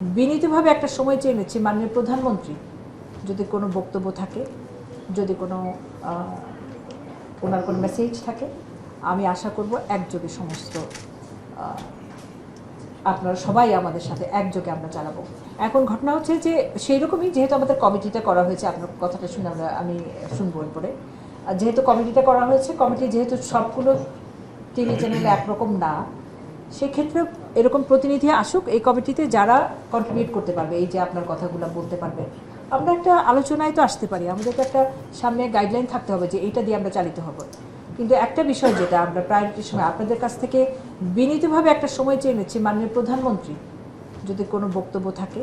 বিনীতভাবে একটা সময় চেয়ে নিচ্ছি মাননীয় প্রধানমন্ত্রী যদি কোনো বক্তব্য থাকে, যদি কোনো ওনার কোনো মেসেজ থাকে, আমি আশা করব একযোগে সমস্ত আপনারা সবাই আমাদের সাথে একযোগে আমরা চালাবো। এখন ঘটনা হচ্ছে যে সেই রকমই যেহেতু আমাদের কমিটিটা করা হয়েছে, আপনার কথাটা শুনে আমি শুনবো এরপরে। যেহেতু কমিটিটা করা হয়েছে, কমিটি যেহেতু সবগুলো টিভি চ্যানেলে একরকম না, সেক্ষেত্রে এরকম প্রতিনিধি আসুক এই কমিটিতে যারা কন্ট্রিবিউট করতে পারবে, এই যে আপনার কথাগুলো বলতে পারবে, আমরা একটা আলোচনায় তো আসতে পারি। আমাদের তো একটা সামনে গাইডলাইন থাকতে হবে যে এইটা দিয়ে আমরা চালিত হব। কিন্তু একটা বিষয় যেটা আমরা প্রায়োরিটির সময় আপনাদের কাছ থেকে বিনীতভাবে একটা সময় চেয়ে নিচ্ছি মাননীয় প্রধানমন্ত্রী যদি কোনো বক্তব্য থাকে,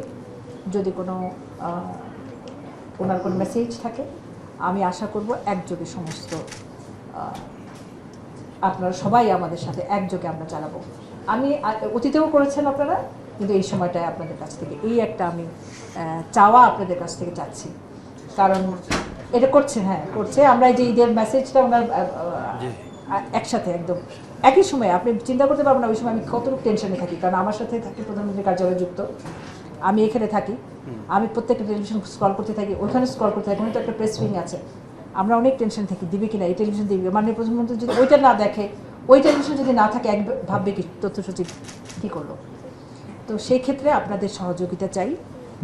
যদি কোনো ওনার কোনো মেসেজ থাকে, আমি আশা করব একযোগে সমস্ত আপনারা সবাই আমাদের সাথে একযোগে আমরা চালাবো। আমি অতীতেও করেছেন আপনারা, কিন্তু এই সময়টায় আপনাদের কাছ থেকে এই একটা আমি চাওয়া আপনাদের কাছ থেকে চাচ্ছি, কারণ এটা করছে, হ্যাঁ করছে। আমরা এই যে ঈদের মেসেজটা ওনার একসাথে একদম একই সময়ে আপনি চিন্তা করতে পারবেন না ওই সময় আমি কতটুকু টেনশনে থাকি, কারণ আমার সাথে থাকি প্রধানমন্ত্রীর কার্যালয়ে যুক্ত, আমি এখানে থাকি, আমি প্রত্যেকটা টেলিভিশন স্ক্রল করতে থাকি, ওইখানে স্ক্রল করতে থাকি, ওখানে তো একটা প্রেস উইং আছে, আমরা অনেক টেনশন থাকি দিবে কিনা এই টেলিভিশন দিবে, মাননীয় প্রধানমন্ত্রী যদি ওইটা না দেখে, ওই টেলিভিশন যদি না থাকে, এক ভাববে কি তথ্য সচিব কী করলো। তো সেই ক্ষেত্রে আপনাদের সহযোগিতা চাই।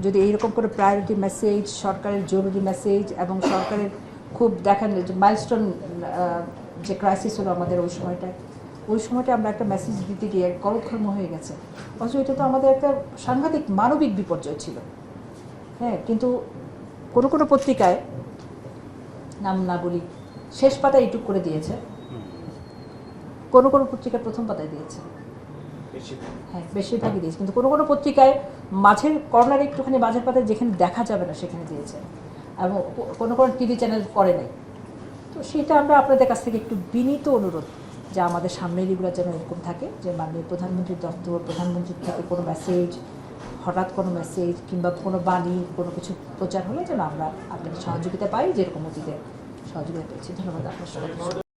যদি এইরকম করে প্রায়োরিটি মেসেজ, সরকারের জরুরি মেসেজ এবং সরকারের খুব দেখান যে মাইলস্টোন যে ক্রাইসিস হলো আমাদের ওই সময়টা আমরা একটা মেসেজ দিতে গিয়ে গলদঘর্ম হয়ে গেছে, অথচ এটা তো আমাদের একটা সাংঘাতিক মানবিক বিপর্যয় ছিল। হ্যাঁ, কিন্তু কোনো কোনো পত্রিকায়, নাম না বলি, শেষ পাতায় ইটুক করে দিয়েছে, কোনো কোনো পত্রিকায় প্রথম পাতায় দিয়েছে, হ্যাঁ বেশিরভাগই দিয়েছে, কিন্তু কোনো কোনো পত্রিকায় মাঝের কর্নারে একটুখানি মাঝের পাতায় যেখানে দেখা যাবে না সেখানে দিয়েছে, এবং কোনো কোনো টিভি চ্যানেল করে নাই। তো সেটা আমরা আপনাদের কাছ থেকে একটু বিনীত অনুরোধ যে আমাদের সামনের এগুলো যেন এরকম থাকে যে মাননীয় প্রধানমন্ত্রীর দপ্তর, প্রধানমন্ত্রীর থেকে কোনো মেসেজ, হঠাৎ কোনো মেসেজ কিংবা কোনো বাণী, কোনো কিছু প্রচার হলে যেন আমরা আপনাদের সহযোগিতা পাই, যেরকম অতীতে সহযোগিতা পেয়েছি। ধন্যবাদ আপনার সবাইকে।